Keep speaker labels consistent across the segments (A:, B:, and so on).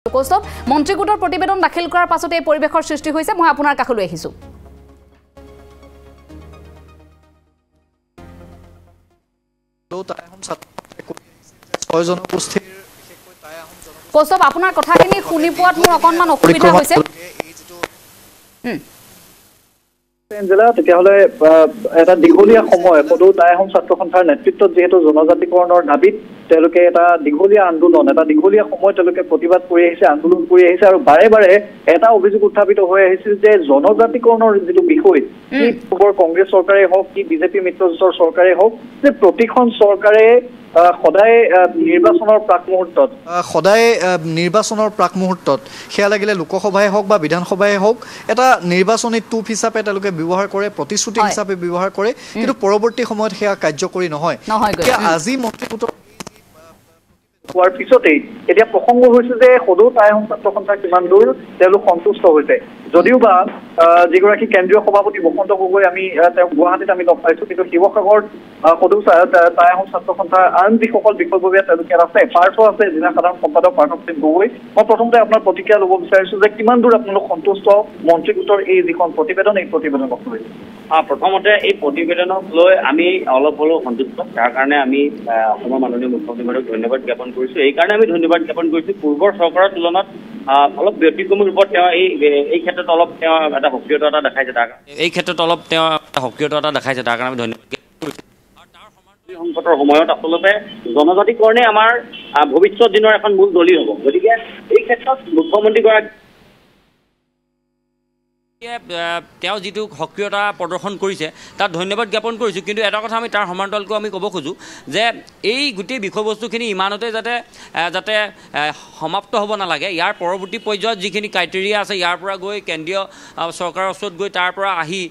A: কৌস্তভ মন্ত্ৰীগোটৰ প্ৰতিবেদন দাখিল কৰাৰ পাছতে এই পৰিৱেশৰ সৃষ্টি হৈছে মই আপোনাৰ কাষলৈ আহিছো কৌস্তভ আপোনাৰ কথাখিনি শুনি পোৱাত মোৰ অকনমান অসুবিধা হৈছে
B: জেলা তেতিয়াহ'লে এটা দীঘলীয়া সময় সদৌ টাই আহোম ছাত্ৰ সন্থাৰ নেতৃত্বত যিহেতু জনজাতিকৰণৰ দাবীত তেওঁলোকে এটা দীঘলীয়া আন্দোলন এটা দীঘলীয়া সময় তেওঁলোকে প্ৰতিবাদ কৰি আহিছে আন্দোলন কৰি আহিছে আৰু বাৰে বাৰে এটা অভিযোগ উত্থাপিত হৈ আহিছিল যে জনজাতিকৰণৰ যিটো বিষয় কি পূৰ্বৰ কংগ্ৰেছ চৰকাৰে হওক কি বিজেপি মিত্ৰজোঁটৰ চৰকাৰে হওক যে প্ৰতিখন চৰকাৰে সদায় নিৰ্বাচনৰ প্ৰাক মুহূৰ্তত সেয়া লাগিলে লোকসভাই হওক বা বিধানসভাই হওক এটা নিৰ্বাচনী টুপ হিচাপে তেওঁলোকে ব্যৱহাৰ কৰে প্ৰতিশ্ৰুতি হিচাপে ব্যৱহাৰ কৰে কিন্তু পৰৱৰ্তী সময়ত সেয়া কাৰ্যকৰী নহয় আজি মন্ত্ৰীগোটৰ হোৱাৰ পিছতেই এতিয়া প্ৰসংগ হৈছে যে সদৌ টাই আহোম ছাত্ৰ সন্থা কিমান দূৰ তেওঁলোক সন্তুষ্ট হৈছে যদিও বা যিগৰাকী কেন্দ্ৰীয় সভাপতি বসন্ত গগৈ আমি তেওঁক গুৱাহাটীত আমি লগ পাইছো কিন্তু শিৱসাগৰত সদৌ টাই আহোম ছাত্ৰ সন্থাৰ আন যিসকল বিষয়ববীয়া তেওঁলোকে আছে পাৰ্থ আছে জিলা সাধাৰণ সম্পাদক পাৰ্থ সিং গগৈ মই প্ৰথমতে আপোনাৰ প্ৰতিক্ৰিয়া ল'ব বিচাৰিছো যে কিমান দূৰ আপোনালোক সন্তুষ্ট মন্ত্ৰীগোটৰ এই যিখন প্ৰতিবেদন এই প্ৰতিবেদনক লৈ
C: প্ৰথমতে এই প্ৰতিবেদনক লৈ আমি অলপ হ'লেও সন্তুষ্ট তাৰ কাৰণে আমি অসমৰ মাননীয় মুখ্যমন্ত্ৰীক ধন্যবাদ জ্ঞাপন কৰিছো এই কাৰণে আমি ধন্যবাদ জ্ঞাপন কৰিছো পূৰ্বৰ চৰকাৰৰ তুলনাত অলপ ব্যতিক্ৰমী ৰূপত তেওঁ এই ক্ষেত্ৰত অলপ তেওঁ এটা সক্ৰিয়তা এটা দেখাইছে তাৰ কাৰণে আমি ধন্যবাদ সংকটৰ সময়ত আচলতে জনজাতিকৰণে আমাৰ ভৱিষ্যত দিনৰ এখন মূল দলিল হ'ব গতিকে এই ক্ষেত্ৰত মুখ্যমন্ত্ৰীগৰাকী তেওঁ যিটো সক্ৰিয়তা প্ৰদৰ্শন কৰিছে তাত ধন্যবাদ জ্ঞাপন কৰিছোঁ কিন্তু এটা কথা আমি তাৰ সমান্তৰালকৈ আমি ক'ব খোজোঁ যে এই গোটেই বিষয়বস্তুখিনি ইমানতে যাতে সমাপ্ত হ'ব নালাগে ইয়াৰ পৰৱৰ্তী পৰ্যায়ত যিখিনি ক্ৰাইটেৰিয়া আছে ইয়াৰ পৰা গৈ কেন্দ্ৰীয় চৰকাৰৰ ওচৰত গৈ তাৰ পৰা আহি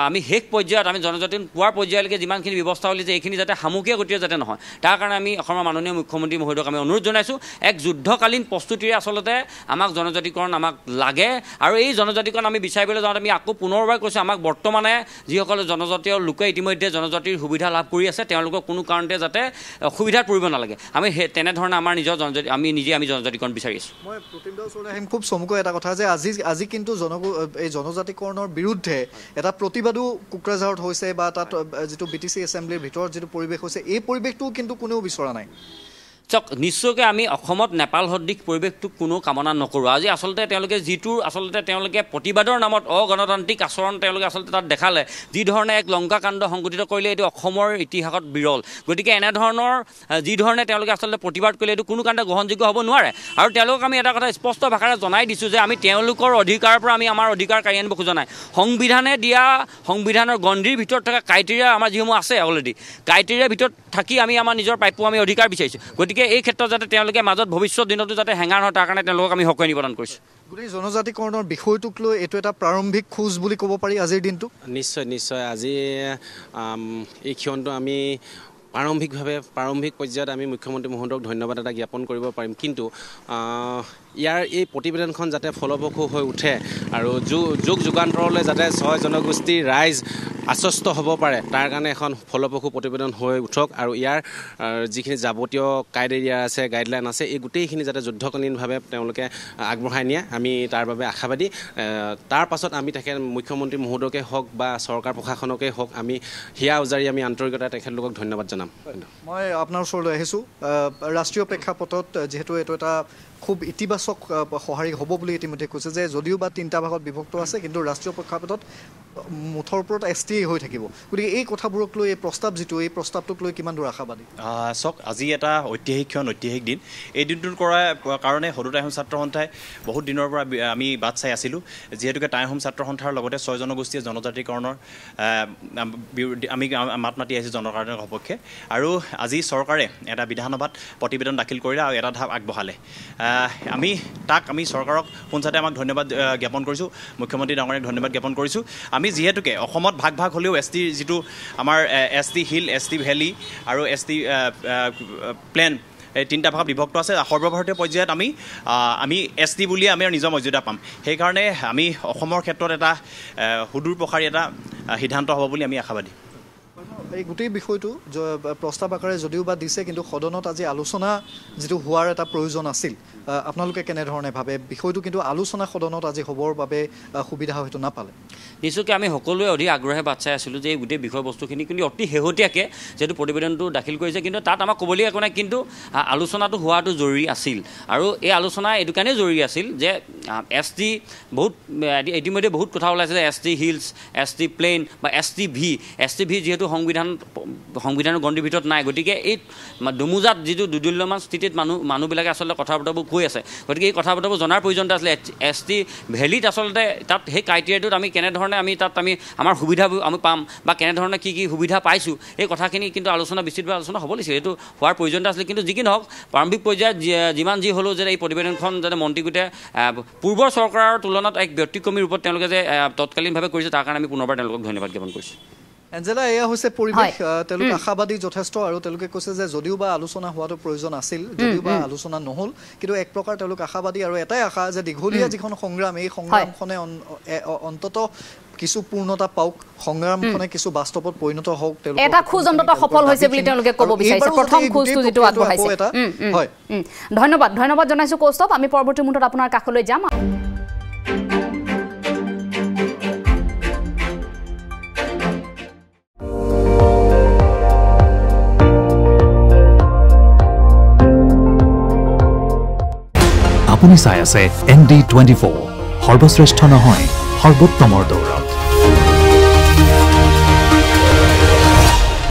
C: আমি শেষ পৰ্যায়ত আমি জনজাতি পোৱাৰ পৰ্যায়লৈকে যিমানখিনি ব্যৱস্থা ওলাইছে এইখিনি যাতে সামগ্ৰিক গতিৰে যাতে নহয় তাৰ কাৰণে আমি অসমৰ মাননীয় মুখ্যমন্ত্ৰী মহোদয়ক আমি অনুৰোধ জনাইছোঁ এক যুদ্ধকালীন প্ৰস্তুতিৰে আচলতে আমাক জনজাতিকৰণ আমাক লাগে আৰু এই জনজাতিকৰণ আমি বিচাৰিবলৈ যাওঁতে আমি আকৌ পুনৰবাৰ কৈছোঁ আমাক বৰ্তমানে যিসকলে জনজাতীয় লোকে ইতিমধ্যে জনজাতিৰ সুবিধা লাভ কৰি আছে তেওঁলোকক কোনো কাৰণতে যাতে অসুবিধাত পৰিব নালাগে আমি তেনেধৰণে আমাৰ নিজৰ আমি জনজাতিকৰণ বিচাৰি আছোঁ
D: মই প্ৰতিমদাৰ ওচৰলৈ আহিম খুব চমুকৈ এটা কথা যে আজি কিন্তু এই জনজাতিকৰণৰ বিৰুদ্ধে এটা প্ৰতিবাদো কোকৰাঝাৰত হৈছে বা তাত যিটো BTC এছেম্বলিৰ ভিতৰত যিটো পৰিৱেশ হৈছে এই পৰিৱেশটো কিন্তু কোনেও বিচৰা নাই
C: চাওক নিশ্চয়কৈ আমি অসমত নেপাল সদৃশ পৰিৱেশটোক কোনো কামনা নকৰোঁ আজি আচলতে তেওঁলোকে প্ৰতিবাদৰ নামত অগণতান্ত্ৰিক আচৰণ তেওঁলোকে আচলতে তাত দেখালে যিধৰণে এক লংকাকাণ্ড সংঘটিত কৰিলে এইটো অসমৰ ইতিহাসত বিৰল গতিকে এনেধৰণৰ যিধৰণে তেওঁলোকে আচলতে প্ৰতিবাদ কৰিলে এইটো কোনো কাৰণতে গ্ৰহণযোগ্য হ'ব নোৱাৰে আৰু তেওঁলোকক আমি এটা কথা স্পষ্ট ভাষাৰে জনাই দিছোঁ যে আমি তেওঁলোকৰ অধিকাৰৰ পৰা আমি আমাৰ অধিকাৰ কাঢ়ি আনিব খোজা নাই সংবিধানে দিয়া সংবিধানৰ গণ্ডিৰ ভিতৰত থকা ক্ৰাইটেৰিয়া আমাৰ যিসমূহ আছে অলৰেডি ক্ৰাইটেৰিয়াৰ ভিতৰত থাকি আমি আমাৰ নিজৰ প্ৰাপ্য আমি অধিকাৰ বিচাৰিছোঁ গতিকে এই ক্ষেত্ৰত যাতে তেওঁলোকে মাজত ভৱিষ্যত দিনতো যাতে হেঙাৰ হয় তাৰ কাৰণে তেওঁলোকক আমি সক্ৰিয় নিবেদন কৰিছোঁ
D: গোটেই জনজাতিকৰণৰ বিষয়টোক লৈ এইটো এটা প্ৰাৰম্ভিক খোজ বুলি ক'ব পাৰি আজিৰ দিনটো
E: নিশ্চয় আজি এই ক্ষণটো আমি প্ৰাৰম্ভিক পৰ্যায়ত আমি মুখ্যমন্ত্ৰী মহোদয়ক ধন্যবাদ এটা জ্ঞাপন কৰিব পাৰিম কিন্তু ইয়াৰ এই প্ৰতিবেদনখন যাতে ফলপ্ৰসূ হৈ উঠে আৰু যুগান্তৰলৈ যাতে 6 জনগোষ্ঠীৰ ৰাইজ আশ্বস্ত হ'ব পাৰে তাৰ কাৰণে এখন ফলপ্ৰসূ প্ৰতিবেদন হৈ উঠক আৰু ইয়াৰ যিখিনি যাৱতীয় ক্ৰাইটেৰিয়া আছে গাইডলাইন আছে এই গোটেইখিনি যাতে যুদ্ধকালীনভাৱে তেওঁলোকে আগবঢ়াই নিয়ে আমি তাৰ বাবে আশাবাদী তাৰ পাছত আমি মুখ্যমন্ত্ৰী মহোদয়কে হওক বা চৰকাৰ প্ৰশাসনকে হওক আমি হিয়া উজাৰি আমি আন্তৰিকতাৰে তেখেতলোকক ধন্যবাদ জনাম
D: মই আপোনাৰ ওচৰলৈ আহিছোঁ ৰাষ্ট্ৰীয় প্ৰেক্ষাপটত যিহেতু এইটো এটা খুব ইতিবাচক সঁহাৰি হ'ব বুলি ইতিমধ্যে কৈছে যে যদিও বা 3টা ভাগত বিভক্ত আছে কিন্তু ৰাষ্ট্ৰীয় প্ৰেক্ষাপটত মুঠৰ ওপৰত ST হৈ থাকিব গতিকে এই কথাবোৰক লৈ এই প্ৰস্তাৱটোক লৈ কিমান দূৰ আশাবাদী
F: চাওক আজি এটা ঐতিহাসিক দিন এই দিনটোৰ কাৰণে সদৌ টাই আহোম ছাত্ৰ সন্থাই বহুত দিনৰ পৰা আমি বাট চাই আছিলোঁ যিহেতুকে টাই আহোম ছাত্ৰ সন্থাৰ লগতে 6 জনগোষ্ঠীয় জনজাতিকৰণৰ আমি মাত মাতি আহিছোঁ জনসাধাৰণৰ সপক্ষে আৰু আজি চৰকাৰে এটা বিধানসভাত প্ৰতিবেদন দাখিল কৰিলে আৰু এটা ধাপ আগবঢ়ালে আমি চৰকাৰক পোনচাতে আমাক ধন্যবাদ জ্ঞাপন কৰিছোঁ মুখ্যমন্ত্ৰী ডাঙৰীয়াক ধন্যবাদ জ্ঞাপন কৰিছোঁ আমি যিহেতুকে অসমত ভাগ হ'লেও ST যিটো আমাৰ ST হিল ST ভেলী আৰু ST প্লেন এই 3টা ভাগত বিভক্ত আছে সৰ্বভাৰতীয় পৰ্যায়ত আমি ST বুলিয়ে আমি নিজৰ মৰ্যাদা পাম সেইকাৰণে আমি অসমৰ ক্ষেত্ৰত এটা সুদূৰ প্ৰসাৰী এটা সিদ্ধান্ত হ'ব বুলি আমি আশাবাদী
B: এই গোটেই বিষয়টো প্ৰস্তাৱ আকাৰে যদিও বা দিছে কিন্তু সদনত আজি আলোচনা যিটো হোৱাৰ এটা প্ৰয়োজন আছিল আপোনালোকে কেনেধৰণে ভাবে বিষয়টো কিন্তু আলোচনা সদনত আজি হ'বৰ বাবে সুবিধা হয়তো নাপালে
C: নিশ্চয়কৈ আমি সকলোৱে অধিক আগ্ৰহে বাট চাই আছিলোঁ যে এই গোটেই বিষয়বস্তুখিনি কিন্তু অতি শেহতীয়াকৈ যিহেতু প্ৰতিবেদনটো দাখিল কৰিছে কিন্তু তাত আমাক ক'বলগীয়া একো নাই কিন্তু আলোচনাটো হোৱাটো জৰুৰী আছিল আৰু এই আলোচনা এইটো কাৰণেই জৰুৰী আছিল যে ST বহুত ইতিমধ্যে বহুত কথা ওলাইছে যে ST হিলছ ST প্লেইন বা ST ভি যিহেতু সংবিধানৰ গণ্ডিৰ ভিতৰত নাই গতিকে এই দুমোজাত যিটো দুদুল্যমান স্থিতিত মানুহবিলাকে আচলতে কথা বতৰাবোৰ কৈ আছে গতিকে এই কথা বতৰাবোৰ জনাৰ প্ৰয়োজনীয়তা আছিলে ST ভেলীত আচলতে তাত সেই ক্ৰাইটেৰিয়াটোত আমি কেনেধৰণে আমি আমাৰ সুবিধাবোৰ আমি পাম বা কেনেধৰণে কি সুবিধা পাইছোঁ এই কথাখিনি কিন্তু বিস্তৃতভাৱে আলোচনা হ'ব লাগিছিল এইটো হোৱাৰ প্ৰয়োজনীয়তা আছিলে কিন্তু যি কি নহওক প্ৰাৰম্ভিক পৰ্যায়ত যিমান যি হ'লেও যে এই প্ৰতিবেদনখন যাতে মন্ত্ৰীগোটে পূৰ্বৰ চৰকাৰৰ তুলনাত এক ব্যতিক্ৰমী ৰূপত তেওঁলোকে যে তৎকালীনভাৱে কৰিছে তাৰ কাৰণে আমি পুনৰবাৰ তেওঁলোকক ধন্যবাদ জ্ঞাপন কৰিছোঁ
B: এঞ্জেলা এয়া হৈছে পৰিৱেশ তেওঁলোক আশাবাদী যথেষ্ট আৰু তেওঁলোকে কৈছে যে যদিও বা আলোচনা হোৱাটো প্ৰয়োজন আছিল যদিও বা আলোচনা নহ'ল কিন্তু এক প্ৰকাৰ তেওঁলোক আশাবাদী আৰু এটাই আশা যে দীঘলীয়া যিখন সংগ্ৰাম এই সংগ্ৰামখনে অন্তত কিছু পূৰ্ণতা পাওক সংগ্ৰামখনে কিছু বাস্তৱত পৰিণত হওক
A: এটা খোজ অন্তত সফল হৈছে বুলি তেওঁলোকে ক'ব বিচাৰিছে প্ৰথম খোজটো যিটো আগবঢ়াইছে হয় ধন্যবাদ জনাইছোঁ কৌস্তভ আমি পৰৱৰ্তী মুহূৰ্তত আপোনাৰ কাষলৈ যাম
G: আপুনি চাই আছে ND24 সৰ্বশ্ৰেষ্ঠ নহয় সৰ্বোত্তমৰ দৌৰ